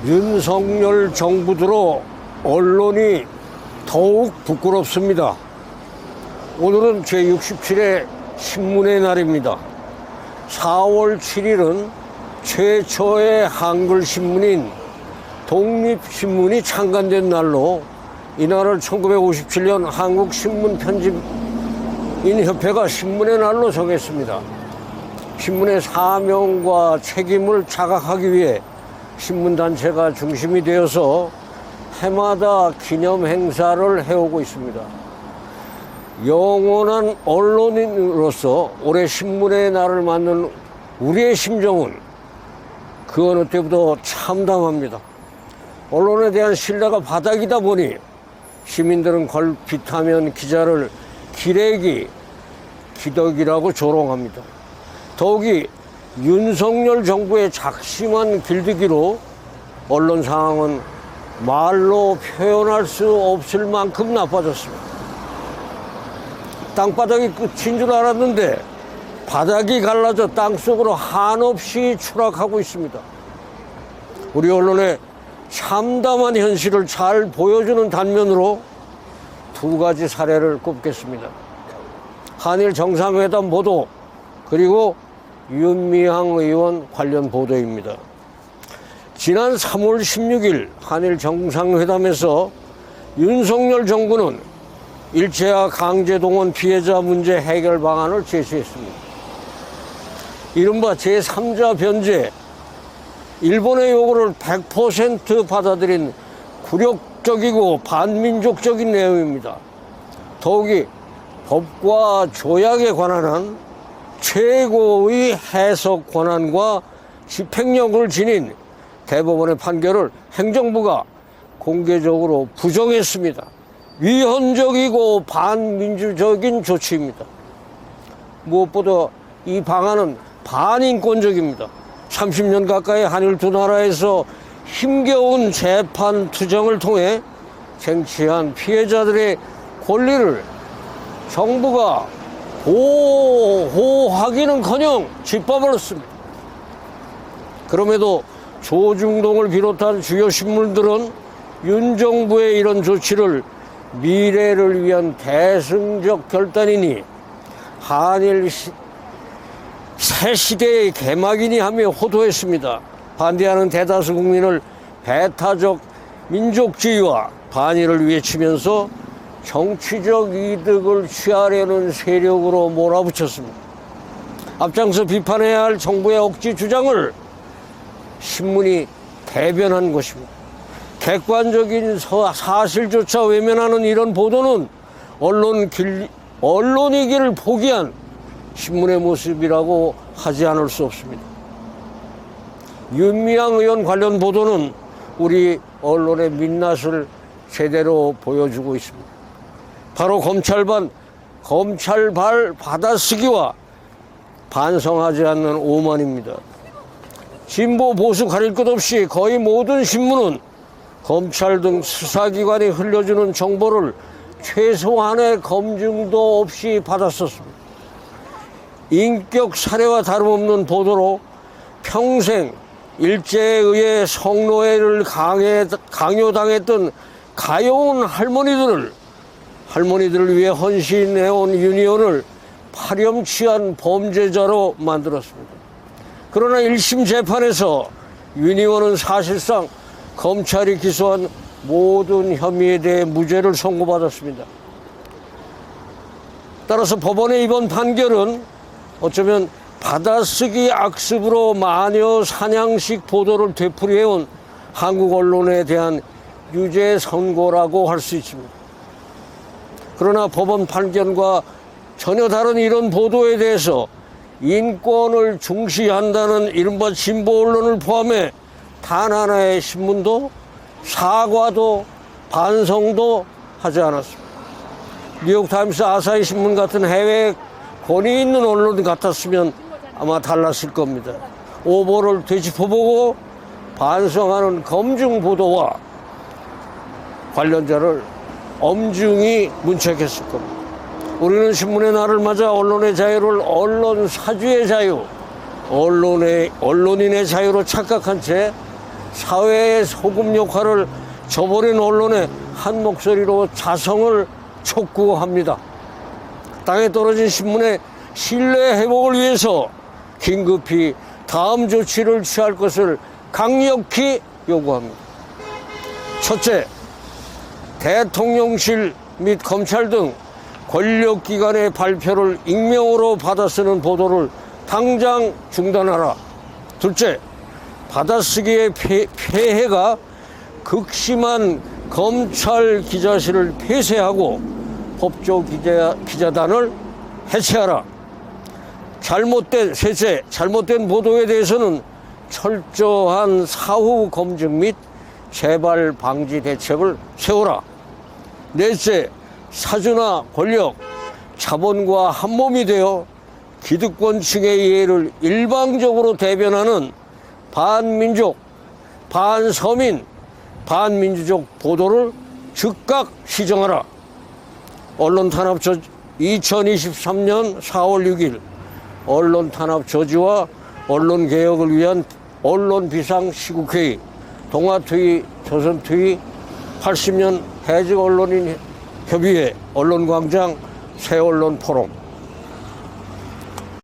윤석열 정부 들어 언론이 더욱 부끄럽습니다. 오늘은 제67회 신문의 날입니다. 4월 7일은 최초의 한글 신문인 독립신문이 창간된 날로, 이날을 1957년 한국신문편집인협회가 신문의 날로 정했습니다. 신문의 사명과 책임을 자각하기 위해 신문단체가 중심이 되어서 해마다 기념 행사를 해오고 있습니다. 영원한 언론인으로서 올해 신문의 날을 맞는 우리의 심정은 그 어느 때보다 참담합니다. 언론에 대한 신뢰가 바닥이다 보니 시민들은 걸핏하면 기자를 기레기, 기덕이라고 조롱합니다. 더욱이 윤석열 정부의 작심한 길들기로 언론 상황은 말로 표현할 수 없을 만큼 나빠졌습니다. 땅바닥이 끝인 줄 알았는데 바닥이 갈라져 땅속으로 한없이 추락하고 있습니다. 우리 언론의 참담한 현실을 잘 보여주는 단면으로 두 가지 사례를 꼽겠습니다. 한일 정상회담 보도, 그리고 윤미향 의원 관련 보도입니다. 지난 3월 16일 한일 정상회담에서 윤석열 정부는 일제와 강제동원 피해자 문제 해결 방안을 제시했습니다. 이른바 제3자 변제, 일본의 요구를 100% 받아들인 굴욕적이고 반민족적인 내용입니다. 더욱이 법과 조약에 관한 한 최고의 해석 권한과 집행력을 지닌 대법원의 판결을 행정부가 공개적으로 부정했습니다. 위헌적이고 반민주적인 조치입니다. 무엇보다 이 방안은 반인권적입니다. 30년 가까이 한일 두 나라에서 힘겨운 재판 투쟁을 통해 쟁취한 피해자들의 권리를 정부가 보호하기는커녕 짓밟았습니다. 그럼에도 조중동을 비롯한 주요 신문들은 윤 정부의 이런 조치를 미래를 위한 대승적 결단이니 한일 새 시대의 개막이니 하며 호도했습니다. 반대하는 대다수 국민을 배타적 민족주의와 반일을 외치면서 정치적 이득을 취하려는 세력으로 몰아붙였습니다. 앞장서 비판해야 할 정부의 억지 주장을 신문이 대변한 것입니다. 객관적인 사실조차 외면하는 이런 보도는 언론이기를 포기한 신문의 모습이라고 하지 않을 수 없습니다. 윤미향 의원 관련 보도는 우리 언론의 민낯을 제대로 보여주고 있습니다. 바로 검찰발 받아쓰기와 반성하지 않는 오만입니다. 진보 보수 가릴 것 없이 거의 모든 신문은 검찰 등 수사기관이 흘려주는 정보를 최소한의 검증도 없이 받았었습니다. 인격 살해와 다름없는 보도로 평생 일제에 의해 성노예를 강요당했던 가여운 할머니들을 위해 헌신해온 윤의원을 파렴치한 범죄자로 만들었습니다. 그러나 1심 재판에서 윤의원은 사실상 검찰이 기소한 모든 혐의에 대해 무죄를 선고받았습니다. 따라서 법원의 이번 판결은 어쩌면 받아쓰기 악습으로 마녀 사냥식 보도를 되풀이해온 한국 언론에 대한 유죄 선고라고 할 수 있습니다. 그러나 법원 판결과 전혀 다른 이런 보도에 대해서 인권을 중시한다는 이른바 진보 언론을 포함해 단 하나의 신문도 사과도 반성도 하지 않았습니다. 뉴욕타임스, 아사히 신문 같은 해외 권위 있는 언론 같았으면 아마 달랐을 겁니다. 오보를 되짚어보고 반성하는 검증 보도와 관련자를 엄중히 문책했을 겁니다. 우리는 신문의 날을 맞아 언론의 자유를 언론 사주의 자유, 언론인의 자유로 착각한 채 사회의 소금 역할을 저버린 언론에 한 목소리로 자성을 촉구합니다. 땅에 떨어진 신문의 신뢰 회복을 위해서 긴급히 다음 조치를 취할 것을 강력히 요구합니다. 첫째, 대통령실 및 검찰 등 권력기관의 발표를 익명으로 받아 쓰는 보도를 당장 중단하라. 둘째, 받아쓰기의 폐해가 극심한 검찰 기자실을 폐쇄하고 법조 기자단을 해체하라. 셋째, 잘못된 보도에 대해서는 철저한 사후 검증 및 재발 방지 대책을 세우라. 넷째, 사주나 권력, 자본과 한몸이 되어 기득권층의 이해를 일방적으로 대변하는 반민족, 반서민, 반민주적 보도를 즉각 시정하라. 언론탄압 2023년 4월 6일 언론탄압 저지와 언론개혁을 위한 언론비상시국회의, 동아투위, 조선투위, 80년 해직 언론인 협의회, 언론광장, 새언론포럼.